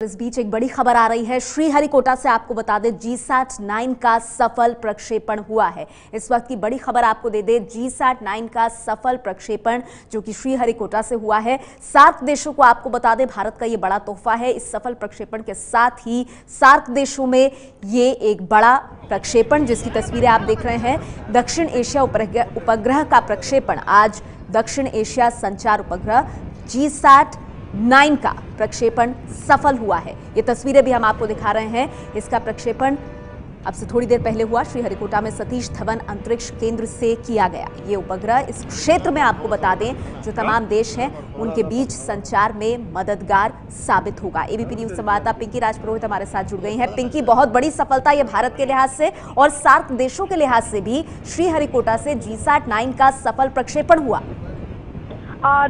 इस बीच एक बड़ी खबर आ रही है श्रीहरिकोटा से। आपको बता दें GSAT-9 का सफल प्रक्षेपण हुआ है। इस वक्त की बड़ी खबर आपको दे दें, GSAT-9 का सफल प्रक्षेपण जो कि श्रीहरिकोटा से हुआ है। 7 देशों को आपको बता दें भारत का ये बड़ा तोहफा है। इस सफल प्रक्षेपण के साथ ही सार्क देशों में ये एक बड़ा प्रक्षेपण जिसकी तस्वीरें आप देख रहे हैं, दक्षिण एशिया उपग्रह का प्रक्षेपण। आज दक्षिण एशिया संचार उपग्रह GSAT-9 का प्रक्षेपण सफल हुआ है। ये तस्वीरें भी हम आपको दिखा रहे हैं। इसका प्रक्षेपण अब से थोड़ी देर पहले हुआ। श्रीहरिकोटा में सतीश धवन अंतरिक्ष केंद्र से किया गया ये उपग्रह इस क्षेत्र में आपको बता दें जो तमाम देश हैं उनके बीच संचार में मददगार साबित होगा। एबीपी न्यूज संवाददाता पिंकी राजपुरोहित हमारे साथ जुड़ गई हैं। पिंकी, बहुत बड़ी सफलता ये भारत के लिहाज से और सार्क देशों के लिहाज से भी। श्रीहरिकोटा से GSAT-9 का सफल प्रक्षेपण हुआ।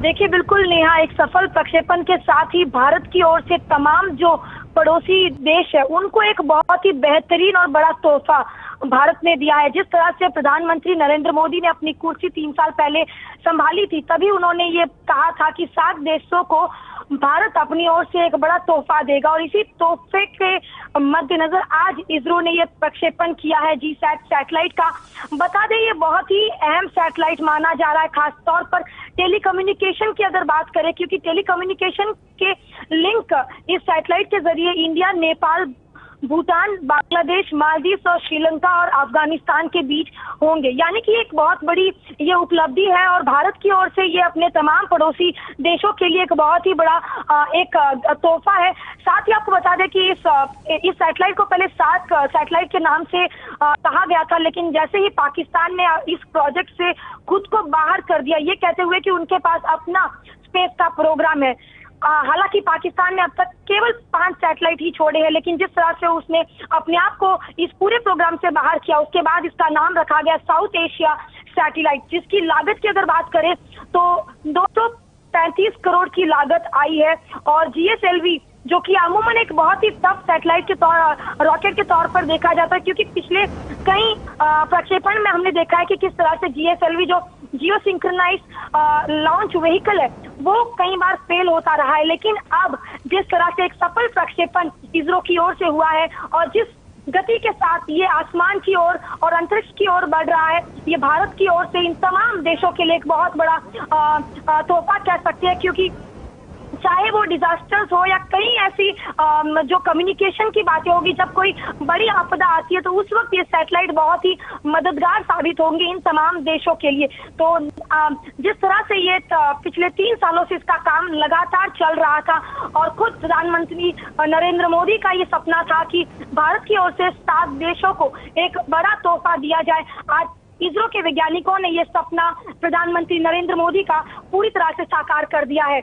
देखिए, बिल्कुल नेहा, एक सफल प्रक्षेपण के साथ ही भारत की ओर से तमाम जो पड़ोसी देश है उनको एक बहुत ही बेहतरीन और बड़ा तोहफा भारत ने दिया है। जिस तरह से प्रधानमंत्री नरेंद्र मोदी ने अपनी कुर्सी 3 साल पहले संभाली थी, तभी उन्होंने ये कहा था कि 7 देशों को भारत अपनी ओर से एक बड़ा तोहफा देगा और इसी तोहफे के मद्देनजर आज इसरो ने ये प्रक्षेपण किया है GSAT सैटेलाइट का। बता दें, ये बहुत ही अहम सैटेलाइट माना जा रहा है, खासतौर पर टेलीकम्युनिकेशन की अगर बात करें, क्योंकि टेलीकम्युनिकेशन के लिंक इस सैटेलाइट के जरिए इंडिया, नेपाल, भूटान, बांग्लादेश, मालदीव और श्रीलंका और अफगानिस्तान के बीच होंगे। यानी कि एक बहुत बड़ी ये उपलब्धि है और भारत की ओर से ये अपने तमाम पड़ोसी देशों के लिए एक बहुत ही बड़ा एक तोहफा है। साथ ही आपको बता दें कि इस सैटेलाइट को पहले सार्क सैटेलाइट के नाम से कहा गया था, लेकिन जैसे ही पाकिस्तान ने इस प्रोजेक्ट से खुद को बाहर कर दिया, ये कहते हुए कि उनके पास अपना स्पेस का प्रोग्राम है। हालांकि पाकिस्तान ने अब तक केवल 5 सैटेलाइट ही छोड़े हैं, लेकिन जिस तरह से उसने अपने आप को इस पूरे प्रोग्राम से बाहर किया, उसके बाद इसका नाम रखा गया साउथ एशिया सैटेलाइट, जिसकी लागत की अगर बात करें तो 235 करोड़ की लागत आई है। और GSLV जो कि अमूमन एक बहुत ही टफ सैटेलाइट के रॉकेट के तौर पर देखा जाता है, क्योंकि पिछले कई प्रक्षेपण में हमने देखा है कि किस तरह से GSLV जो जियो सिंक्रोनाइज लॉन्च व्हीकल है वो कई बार फेल होता रहा है। लेकिन अब जिस तरह से एक सफल प्रक्षेपण इसरो की ओर से हुआ है और जिस गति के साथ ये आसमान की ओर और अंतरिक्ष की ओर बढ़ रहा है, ये भारत की ओर से इन तमाम देशों के लिए एक बहुत बड़ा तोहफा कह सकते हैं। क्योंकि चाहे वो डिजास्टर्स हो या कई ऐसी जो कम्युनिकेशन की बातें होगी, जब कोई बड़ी आपदा आती है तो उस वक्त ये सैटेलाइट बहुत ही मददगार साबित होंगे इन तमाम देशों के लिए। तो जिस तरह से ये पिछले 3 सालों से इसका काम लगातार चल रहा था और खुद प्रधानमंत्री नरेंद्र मोदी का ये सपना था कि भारत की ओर से 7 देशों को एक बड़ा तोहफा दिया जाए। आज इसरो के वैज्ञानिकों ने ये सपना प्रधानमंत्री नरेंद्र मोदी का पूरी तरह से साकार कर दिया है।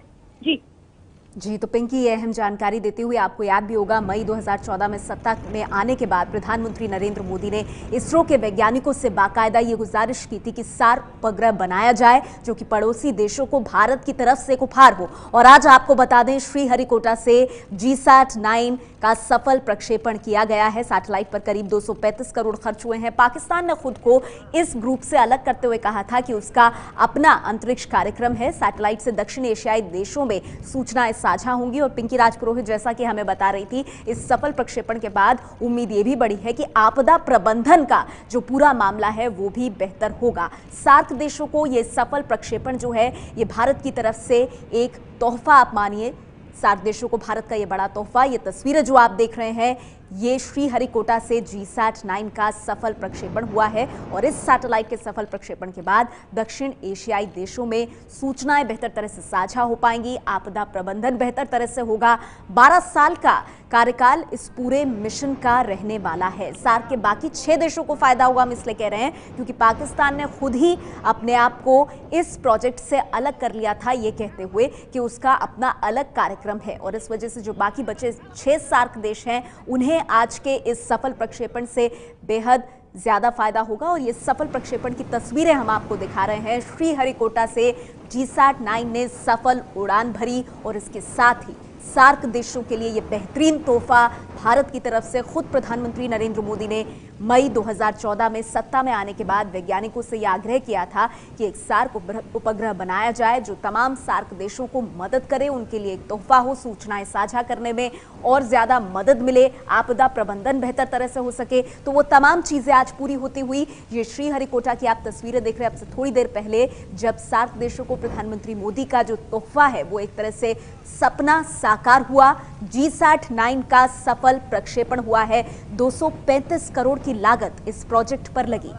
जी, तो पिंकी, ये अहम जानकारी देते हुए आपको याद भी होगा मई 2014 में सत्ता में आने के बाद प्रधानमंत्री नरेंद्र मोदी ने इसरो के वैज्ञानिकों से बाकायदा ये गुजारिश की थी कि सार्क उपग्रह बनाया जाए जो कि पड़ोसी देशों को भारत की तरफ से एक उपहार हो। और आज आपको बता दें श्रीहरिकोटा से GSAT-9 का सफल प्रक्षेपण किया गया है। सैटेलाइट पर करीब 235 करोड़ खर्च हुए हैं। पाकिस्तान ने खुद को इस ग्रुप से अलग करते हुए कहा था कि उसका अपना अंतरिक्ष कार्यक्रम है। सैटेलाइट से दक्षिण एशियाई देशों में सूचनाएं साझा होंगी। और पिंकी राजपुरोहित जैसा कि हमें बता रही थी, इस सफल प्रक्षेपण के बाद उम्मीद ये भी बढ़ी है कि आपदा प्रबंधन का जो पूरा मामला है वो भी बेहतर होगा। सार्क देशों को ये सफल प्रक्षेपण जो है ये भारत की तरफ से एक तोहफा आप मानिए। सार्क देशों को भारत का ये बड़ा तोहफा। ये तस्वीरें जो आप देख रहे हैं ये श्रीहरिकोटा से GSAT-9 का सफल प्रक्षेपण हुआ है। और इस सैटेलाइट के सफल प्रक्षेपण के बाद दक्षिण एशियाई देशों में सूचनाएं बेहतर तरह से साझा हो पाएंगी, आपदा प्रबंधन बेहतर तरह से होगा। 12 साल का कार्यकाल इस पूरे मिशन का रहने वाला है। सार्क के बाकी 6 देशों को फायदा होगा, हम इसलिए कह रहे हैं क्योंकि पाकिस्तान ने खुद ही अपने आप को इस प्रोजेक्ट से अलग कर लिया था, ये कहते हुए कि उसका अपना अलग कार्यक्रम है। और इस वजह से जो बाकी बचे 6 सार्क देश हैं उन्हें आज के इस सफल प्रक्षेपण से बेहद ज्यादा फायदा होगा। और ये सफल प्रक्षेपण की तस्वीरें हम आपको दिखा रहे हैं। श्रीहरिकोटा से GSAT-9 ने सफल उड़ान भरी और इसके साथ ही सार्क देशों के लिए ये बेहतरीन तोहफा भारत की तरफ से खुद प्रधानमंत्री नरेंद्र मोदी ने मई 2014 में सत्ता में आने के बाद वैज्ञानिकों से यह आग्रह किया था कि एक सार्क उपग्रह बनाया जाए जो तमाम सार्क देशों को मदद करे, उनके लिए एक तोहफा हो, सूचनाएं साझा करने में और ज्यादा मदद मिले, आपदा प्रबंधन बेहतर तरह से हो सके। तो वो तमाम चीजें आज पूरी होती हुई ये श्रीहरिकोटा की आप तस्वीरें देख रहे हैं। अब से थोड़ी देर पहले जब सार्क देशों को प्रधानमंत्री मोदी का जो तोहफा है वो एक तरह से सपना साकार हुआ, GSAT-9 का सफल प्रक्षेपण हुआ है। 235 करोड़ की लागत इस प्रोजेक्ट पर लगी,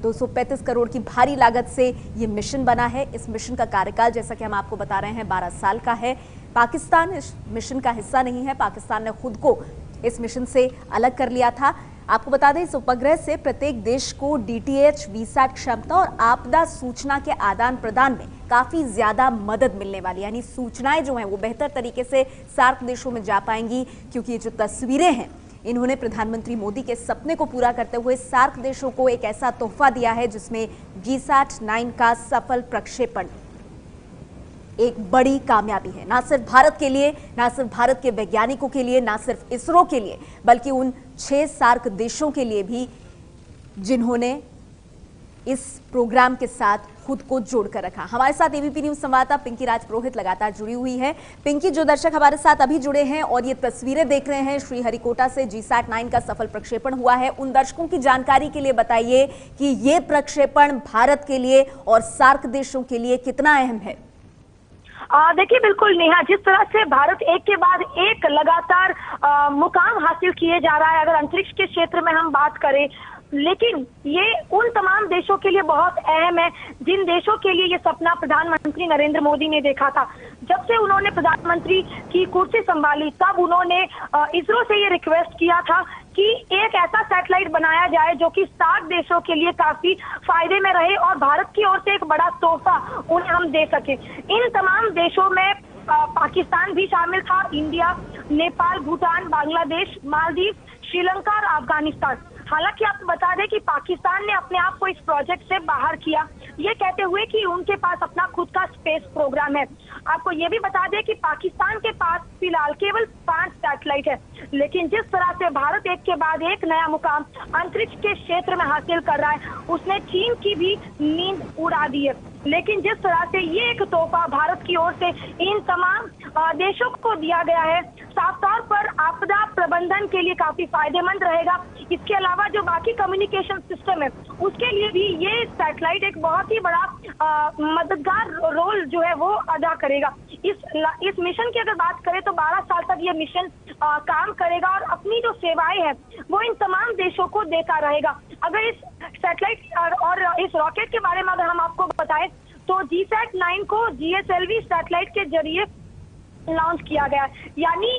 235 करोड़ की भारी लागत से ये मिशन बना है। इस मिशन का कार्यकाल जैसा कि हम आपको बता रहे हैं 12 साल का है। पाकिस्तान इस मिशन का हिस्सा नहीं है, पाकिस्तान ने खुद को इस मिशन से अलग कर लिया था। आपको बता दें इस उपग्रह से प्रत्येक देश को DTH VSAT क्षमता और आपदा सूचना के आदान प्रदान में काफी ज्यादा मदद मिलने वाली, यानी सूचनाएं जो हैं वो बेहतर तरीके से सार्क देशों में जा पाएंगी, क्योंकि ये जो तस्वीरें हैं इन्होंने प्रधानमंत्री मोदी के सपने को पूरा करते हुए सार्क देशों को एक ऐसा तोहफा दिया है जिसमें GSAT-9 का सफल प्रक्षेपण एक बड़ी कामयाबी है, ना सिर्फ भारत के लिए, ना सिर्फ भारत के वैज्ञानिकों के लिए, ना सिर्फ इसरो के लिए, बल्कि उन 6 सार्क देशों के लिए भी जिन्होंने इस प्रोग्राम के साथ खुद को जोड़कर रखा। हमारे साथ ABP न्यूज संवाददाता पिंकी राजपुरोहित लगातार जुड़ी हुई है। पिंकी, जो दर्शक हमारे साथ अभी जुड़े हैं और ये तस्वीरें देख रहे हैं श्रीहरिकोटा से GSAT-9 का सफल प्रक्षेपण हुआ है, उन दर्शकों की जानकारी के लिए बताइए कि ये प्रक्षेपण भारत के लिए और सार्क देशों के लिए कितना अहम है। देखिए बिल्कुल नेहा, जिस तरह से भारत एक के बाद एक लगातार मुकाम हासिल किए जा रहा है, अगर अंतरिक्ष के क्षेत्र में हम बात करें, लेकिन ये उन तमाम देशों के लिए बहुत अहम है जिन देशों के लिए ये सपना प्रधानमंत्री नरेंद्र मोदी ने देखा था। जब से उन्होंने प्रधानमंत्री की कुर्सी संभाली तब उन्होंने इसरो से ये रिक्वेस्ट किया था कि एक ऐसा सैटेलाइट बनाया जाए जो कि सार्क देशों के लिए काफी फायदे में रहे और भारत की ओर से एक बड़ा तोहफा उन्हें हम दे सके। इन तमाम देशों में पाकिस्तान भी शामिल था, इंडिया, नेपाल, भूटान, बांग्लादेश, मालदीव, श्रीलंका और अफगानिस्तान। हालांकि आपको बता दें कि पाकिस्तान ने अपने आप को इस प्रोजेक्ट से बाहर किया, ये कहते हुए कि उनके पास अपना खुद का स्पेस प्रोग्राम है। आपको ये भी बता दें कि पाकिस्तान के पास फिलहाल केवल 5 सैटेलाइट है, लेकिन जिस तरह से भारत एक के बाद एक नया मुकाम अंतरिक्ष के क्षेत्र में हासिल कर रहा है, उसने चीन की भी नींद उड़ा दी है। लेकिन जिस तरह से ये एक तोहफा भारत की ओर से इन तमाम देशों को दिया गया है, साफ तौर पर आपदा प्रबंधन के लिए काफी फायदेमंद रहेगा। इसके अलावा जो बाकी कम्युनिकेशन सिस्टम है उसके लिए भी ये सैटेलाइट एक बहुत ही बड़ा मददगार रोल जो है वो अदा करेगा। इस मिशन की अगर बात करें तो 12 साल तक ये मिशन काम करेगा और अपनी जो सेवाएं हैं वो इन तमाम देशों को देता रहेगा। अगर इस सैटेलाइट और इस रॉकेट के बारे में अगर हम आपको बताएं तो GSAT-9 को GSLV सैटेलाइट के जरिए लॉन्च किया गया, यानी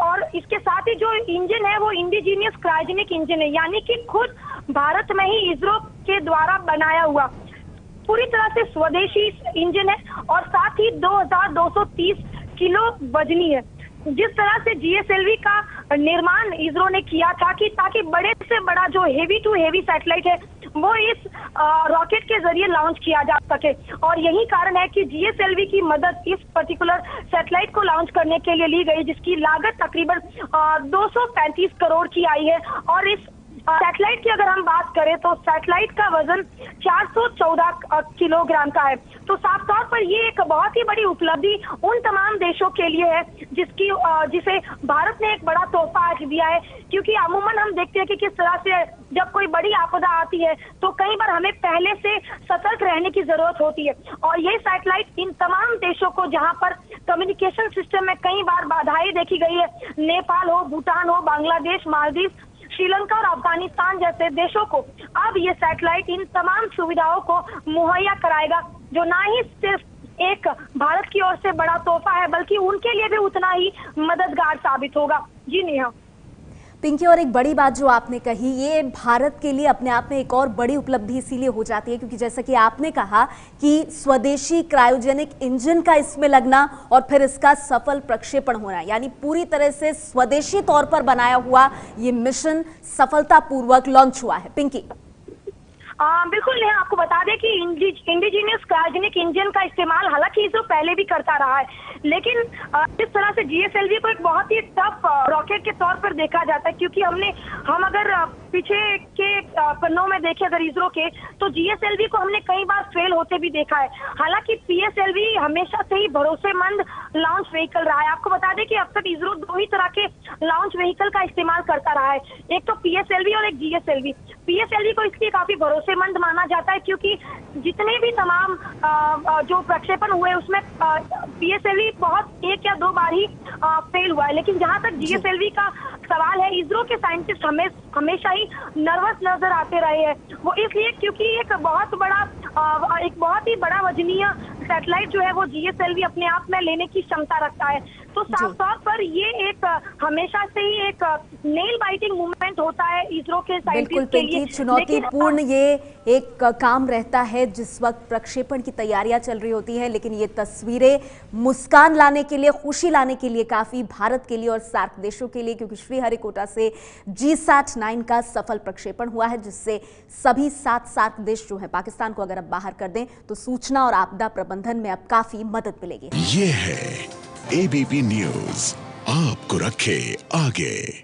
और इसके साथ ही जो इंजन है वो इंडिजीनियस क्रायोजेनिक इंजन है, यानी कि खुद भारत में ही इसरो के द्वारा बनाया हुआ पूरी तरह से स्वदेशी इंजन है और साथ ही 2230 किलो वजनी है। जिस तरह से GSLV का निर्माण इसरो ने किया था कि ताकि बड़े से बड़ा जो हेवी टू हेवी सैटेलाइट है वो इस रॉकेट के जरिए लॉन्च किया जा सके, और यही कारण है कि GSLV की मदद इस पर्टिकुलर सैटेलाइट को लॉन्च करने के लिए ली गई, जिसकी लागत तकरीबन 235 करोड़ की आई है। और इस सैटेलाइट की अगर हम बात करें तो सैटेलाइट का वजन 414 किलोग्राम का है। तो साफ तौर पर ये एक बहुत ही बड़ी उपलब्धि उन तमाम देशों के लिए है जिसे भारत ने एक बड़ा तोहफा आज दिया है, क्योंकि अमूमन हम देखते हैं कि किस तरह से जब कोई बड़ी आपदा आती है तो कई बार हमें पहले से सतर्क रहने की जरूरत होती है, और ये सैटेलाइट इन तमाम देशों को जहां पर कम्युनिकेशन सिस्टम में कई बार बाधाएं देखी गई है, नेपाल हो, भूटान हो, बांग्लादेश, मालदीव, श्रीलंका और अफगानिस्तान जैसे देशों को अब ये सैटेलाइट इन तमाम सुविधाओं को मुहैया कराएगा, जो ना ही सिर्फ एक भारत की ओर से बड़ा तोहफा है बल्कि उनके लिए भी उतना ही मददगार साबित होगा। जी नेहा। पिंकी, और एक बड़ी बात जो आपने कही, ये भारत के लिए अपने आप में एक और बड़ी उपलब्धि इसीलिए हो जाती है क्योंकि जैसा कि आपने कहा कि स्वदेशी क्रायोजेनिक इंजन का इसमें लगना और फिर इसका सफल प्रक्षेपण होना, यानी पूरी तरह से स्वदेशी तौर पर बनाया हुआ ये मिशन सफलतापूर्वक लॉन्च हुआ है। पिंकी, बिल्कुल नहीं, आपको बता दें कि इंडिजीनियस क्रायोजेनिक इंजन का इस्तेमाल हालांकि इसरो पहले भी करता रहा है, लेकिन जिस तरह से GSLV को एक बहुत ही टफ रॉकेट रॉकेट के तौर पर देखा जाता है, क्योंकि हम अगर पीछे के पन्नों में देखें अगर इसरो के, तो जीएसएलवी को हमने कई बार फेल होते भी देखा है। हालांकि पीएसएलवी हमेशा से ही भरोसेमंद लॉन्च व्हीकल रहा है। आपको बता दें कि अब तक इसरो 2 ही तरह के लॉन्च व्हीकल का इस्तेमाल करता रहा है, एक तो पीएसएलवी और एक जीएसएलवी। पीएसएलवी को इसलिए काफी भरोसेमंद माना जाता है क्योंकि जितने भी तमाम जो प्रक्षेपण हुए उसमें पीएसएलवी बहुत 1 या 2 बार ही फेल हुआ है। लेकिन जहां तक जीएसएलवी का सवाल है, इसरो के साइंटिस्ट हमेशा ही नर्वस नजर आते रहे हैं। वो इसलिए क्योंकि एक बहुत ही बड़ा वजनीय सैटेलाइट जो है वो जीएसएलवी अपने आप में लेने की क्षमता रखता है। तो साफ तौर पर ये एक हमेशा से ही एक नेल बाइटिंग मूवमेंट होता है इसरो के साइंटिस्ट के लिए। चुनौतीपूर्ण ये एक काम रहता है जिस वक्त प्रक्षेपण की तैयारियां चल रही होती हैं, लेकिन ये तस्वीरें मुस्कान लाने के लिए, खुशी लाने के लिए काफी भारत के लिए और सार्क देशों के लिए, क्योंकि श्रीहरिकोटा से GSAT-9 का सफल प्रक्षेपण हुआ है, जिससे सभी 7 सार्क देश जो है, पाकिस्तान को अगर अब बाहर कर दें तो सूचना और आपदा प्रबंधन में अब काफी मदद मिलेगी। ये है ABP न्यूज़, आपको रखे आगे।